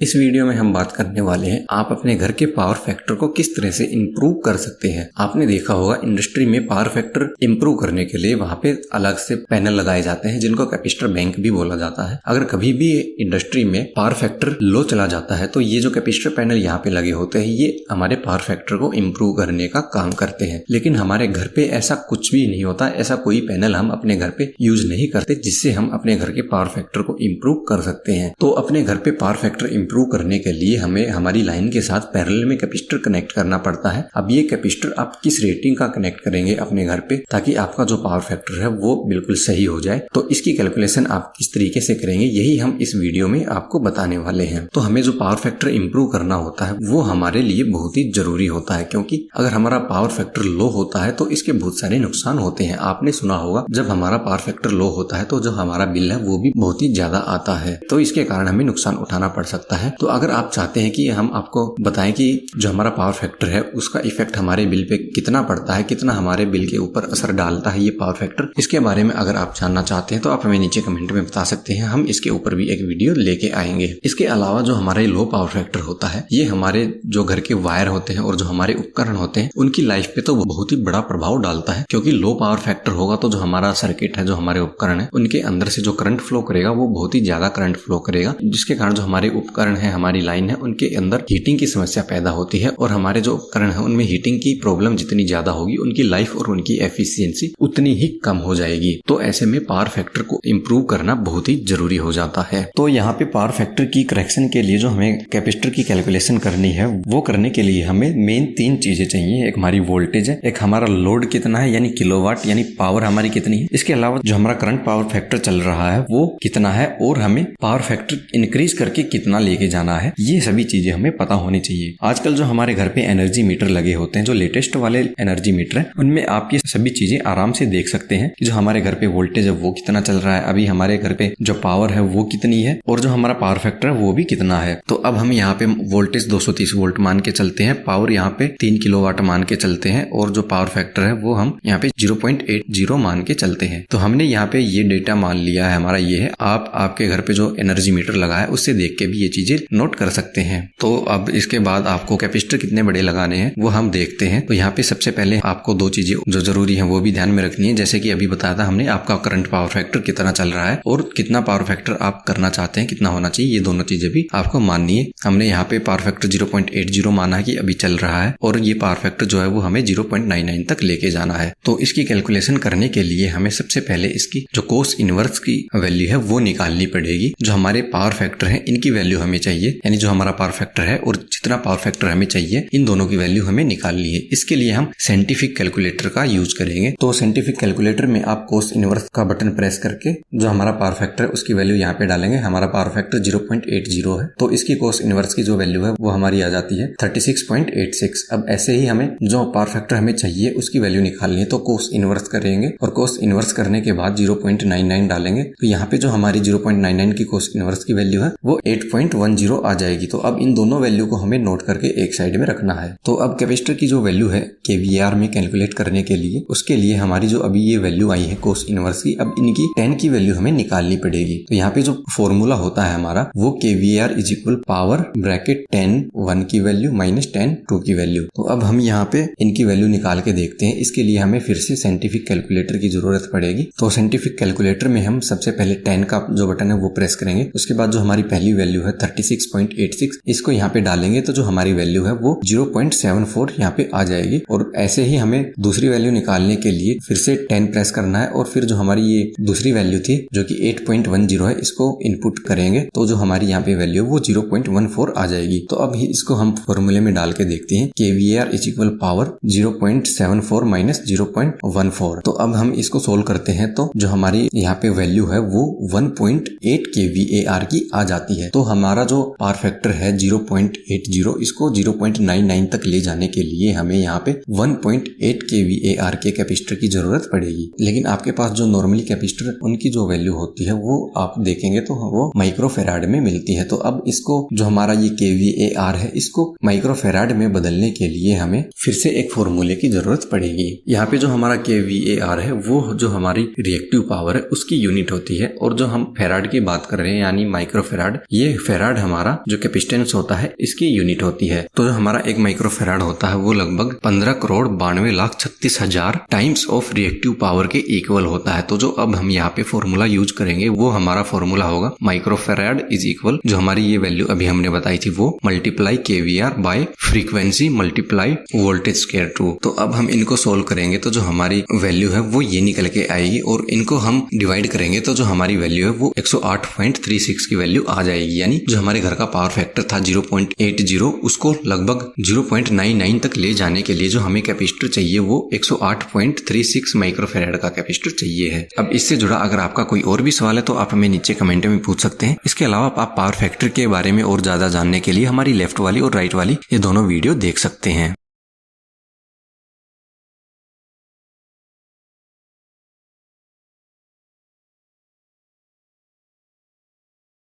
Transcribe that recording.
इस वीडियो में हम बात करने वाले हैं आप अपने घर के पावर फैक्टर को किस तरह से इम्प्रूव कर सकते हैं। आपने देखा होगा इंडस्ट्री में पावर फैक्टर इम्प्रूव करने के लिए वहां पे अलग से पैनल लगाए जाते हैं जिनको कैपेसिटर बैंक भी बोला जाता है। अगर कभी भी इंडस्ट्री में पावर फैक्टर लो चला जाता है तो ये जो कैपेसिटर पैनल यहाँ पे लगे होते हैं ये हमारे पावर फैक्टर को इम्प्रूव करने का काम करते हैं। लेकिन हमारे घर पे ऐसा कुछ भी नहीं होता, ऐसा कोई पैनल हम अपने घर पे यूज नहीं करते जिससे हम अपने घर के पावर फैक्टर को इम्प्रूव कर सकते हैं। तो अपने घर पे पावर फैक्टर इम्प्रूव करने के लिए हमें हमारी लाइन के साथ पैरेलल में कैपेसिटर कनेक्ट करना पड़ता है। अब ये कैपेसिटर आप किस रेटिंग का कनेक्ट करेंगे अपने घर पे ताकि आपका जो पावर फैक्टर है वो बिल्कुल सही हो जाए, तो इसकी कैलकुलेशन आप किस तरीके से करेंगे यही हम इस वीडियो में आपको बताने वाले हैं। तो हमें जो पावर फैक्टर इम्प्रूव करना होता है वो हमारे लिए बहुत ही जरूरी होता है, क्योंकि अगर हमारा पावर फैक्टर लो होता है तो इसके बहुत सारे नुकसान होते हैं। आपने सुना होगा जब हमारा पावर फैक्टर लो होता है तो जो हमारा बिल है वो भी बहुत ही ज्यादा आता है, तो इसके कारण हमें नुकसान उठाना पड़ सकता है। तो अगर आप चाहते हैं कि हम आपको बताएं कि जो हमारा पावर फैक्टर है उसका इफेक्ट हमारे बिल पे कितना पड़ता है, कितना हमारे बिल के ऊपर असर डालता है ये पावर फैक्टर, इसके बारे में अगर आप जानना चाहते हैं तो आप हमें नीचे कमेंट में बता सकते हैं। हम इसके ऊपर भी एक वीडियो लेके आएंगे। इसके अलावा जो हमारा लो पावर फैक्टर होता है ये हमारे जो घर के वायर होते हैं और जो हमारे उपकरण होते हैं उनकी लाइफ पे तो बहुत ही बड़ा प्रभाव डालता है, क्योंकि लो पावर फैक्टर होगा तो जो हमारा सर्किट है, जो हमारे उपकरण है, उनके अंदर से जो करंट फ्लो करेगा वो बहुत ही ज्यादा करंट फ्लो करेगा, जिसके कारण जो हमारे उपकरण है, हमारी लाइन है, उनके अंदर हीटिंग की समस्या पैदा होती है और हमारे जो उपकरण है उनमें हीटिंग की प्रॉब्लम जितनी ज्यादा होगी उनकी लाइफ और उनकी एफिशिएंसी उतनी ही कम हो जाएगी। तो ऐसे में पावर फैक्टर को इम्प्रूव करना बहुत ही जरूरी हो जाता है। तो यहाँ पे पावर फैक्टर की करेक्शन के लिए जो हमें कैपेसिटर की कैलकुलेशन करनी है वो करने के लिए हमें मेन 3 चीजें चाहिए। एक हमारी वोल्टेज है, एक हमारा लोड कितना है यानी किलोवाट यानी पावर हमारी कितनी है, इसके अलावा जो हमारा करंट पावर फैक्टर चल रहा है वो कितना है और हमें पावर फैक्टर इंक्रीज करके कितना लेके जाना है, ये सभी चीजें हमें पता होनी चाहिए। आजकल जो हमारे घर पे एनर्जी मीटर लगे होते हैं, जो लेटेस्ट वाले एनर्जी मीटर है, उनमें आप ये सभी चीजें आराम से देख सकते हैं कि जो हमारे घर पे वोल्टेज है वो कितना चल रहा है, अभी हमारे घर पे जो पावर है वो कितनी है और जो हमारा पावर फैक्टर है वो भी कितना है। तो अब हम यहाँ पे वोल्टेज 230 वोल्ट मान के चलते हैं, पावर यहाँ पे 3 किलोवाट मान के चलते हैं और जो पावर फैक्टर है वो हम यहाँ पे 0.80 मान के चलते हैं। तो हमने यहाँ पे ये डेटा मान लिया है, हमारा ये है। आप आपके घर पे जो एनर्जी मीटर लगा है उससे देख के भी ये चीजें नोट कर सकते हैं। तो अब इसके बाद आपको कैपेसिटर कितने बड़े लगाने हैं वो हम देखते हैं। तो यहाँ पे सबसे पहले आपको 2 चीजें जो जरूरी है वो भी ध्यान में रखनी है, जैसे कि अभी बताया था हमने, आपका करंट पावर फैक्टर कितना चल रहा है और कितना पावर फैक्टर आप करना चाहते हैं, कितना होना चाहिए, ये दोनों चीजें भी आपको माननी है। हमने यहाँ पे पावर फैक्टर 0.80 माना है कि अभी चल रहा है और ये पावर फैक्टर जो है वो हमें 0.99 तक लेके जाना है। तो इसकी कैलकुलेशन करने के लिए हमें सबसे पहले इसकी जो कोस इनवर्स की वैल्यू है वो निकालनी पड़ेगी। जो हमारे पावर फैक्टर है इनकी वैल्यू हमें चाहिए, यानी जो हमारा पावर फैक्टर है और जितना पावर फैक्टर हमें चाहिए इन दोनों की वैल्यू हमें निकालनी है। इसके लिए हम साइंटिफिक कैलकुलेटर का यूज करेंगे। तो साइंटिफिक कैलकुलेटर में आप कोस इनवर्स का बटन प्रेस करके जो हमारा पावर फैक्टर है उसकी वैल्यू यहाँ पे डालेंगे। हमारा पावर फैक्टर 0.80 है तो इसकी कोस इनवर्स की जो वैल्यू है वो हमारी आ जाती है 36.86। अब ऐसे ही हमें जो पावर फैक्टर हमें चाहिए उसकी वैल्यू निकालनी है, तो कोस इनवर्स करेंगे और कोस इनवर्स करने के बाद 0.99 डालेंगे। तो यहाँ पे जो हमारी 0.99 की कोस इनवर्स की वैल्यू है वो 8.10 आ जाएगी। तो अब इन दोनों वैल्यू को हमें नोट करके एक साइड में रखना है। तो अब कैपेसिटर की जो वैल्यू है केवीआर में कैलकुलेट करने के लिए उसके लिए हमारी जो अभी ये वैल्यू आई है कोस इनवर्स की, अब इनकी 10 की वैल्यू हमें निकालनी पड़ेगी। तो यहाँ पे जो फॉर्मूला होता है हमारा वो KVR is equal power bracket 10 1 की वैल्यू माइनस 10 2 की वैल्यू। तो अब हम यहाँ पे इनकी वैल्यू निकाल के देखते हैं। इसके लिए हमें फिर से साइंटिफिक कैलकुलेटर की जरूरत पड़ेगी। तो साइंटिफिक कैलकुलेटर में हम सबसे पहले 10 का जो बटन है वो प्रेस करेंगे। उसके बाद जो हमारी पहली वैल्यू है 36.86 इसको यहाँ पे डालेंगे तो जो हमारी वैल्यू है वो 0.74 यहाँ पे आ जाएगी। और ऐसे ही हमें दूसरी वैल्यू निकालने के लिए फिर से 10 प्रेस करना है और फिर जो हमारी ये दूसरी वैल्यू थी जो कि 8.10 है इसको इनपुट करेंगे तो जो हमारी यहाँ पे वैल्यू वो 0.14 आ जाएगी। तो अब इसको हम फॉर्मूले में डाल के देखते हैं KVR is equal power 0.74 minus 0.14। तो अब हम इसको सोल्व करते हैं तो जो हमारी यहाँ पे वैल्यू है वो 1.8 kVAR की आ जाती है। तो हमारा जो पावर फैक्टर है 0.80 इसको 0.99 तक ले जाने के लिए हमें यहाँ पे 1.8 kVAR के कैपेसिटर की जरूरत पड़ेगी। लेकिन आपके पास जो नॉर्मली कैपेसिटर उनकी जो वैल्यू होती है वो आप देखेंगे तो वो माइक्रोफेराड में मिलती है। तो अब इसको जो हमारा ये kVAR है इसको माइक्रोफेराड में बदलने के लिए हमें फिर से एक फॉर्मूले की जरूरत पड़ेगी। यहाँ पे जो हमारा kVAR है वो जो हमारी रिएक्टिव पावर है उसकी यूनिट होती है और जो हम फेराड की बात कर रहे हैं यानी माइक्रोफेराड, ये फेराड फैराड हमारा जो कैपेसिटेंस होता है इसकी यूनिट होती है। तो जो हमारा 1 माइक्रोफैराड होता है वो लगभग 15,92,36,000 टाइम्स ऑफ रिएक्टिव पावर के इक्वल होता है। तो जो अब हम यहाँ पे फॉर्मूला यूज करेंगे वो हमारा फॉर्मूला होगा माइक्रोफैराड इज इक्वल, जो हमारी ये वैल्यू अभी हमने बताई थी वो multiply KVR bye frequency multiply voltage square 2। तो अब हम इनको सोल्व करेंगे तो जो हमारी वैल्यू है वो ये निकल के आएगी और इनको हम डिवाइड करेंगे तो जो हमारी वैल्यू है वो 108.36 की वैल्यू आ जाएगी। यानी जो हमारे घर का पावर फैक्टर था 0.80 उसको लगभग 0.99 तक ले जाने के लिए जो हमें कैपेसिटर चाहिए वो 108.36 माइक्रोफैराड का कैपेसिटर चाहिए है। अब इससे जुड़ा अगर आपका कोई और भी सवाल है तो आप हमें नीचे कमेंट में पूछ सकते हैं। इसके अलावा आप पावर फैक्टर के बारे में और ज्यादा जानने के लिए हमारी लेफ्ट वाली और राइट वाली ये दोनों वीडियो देख सकते हैं।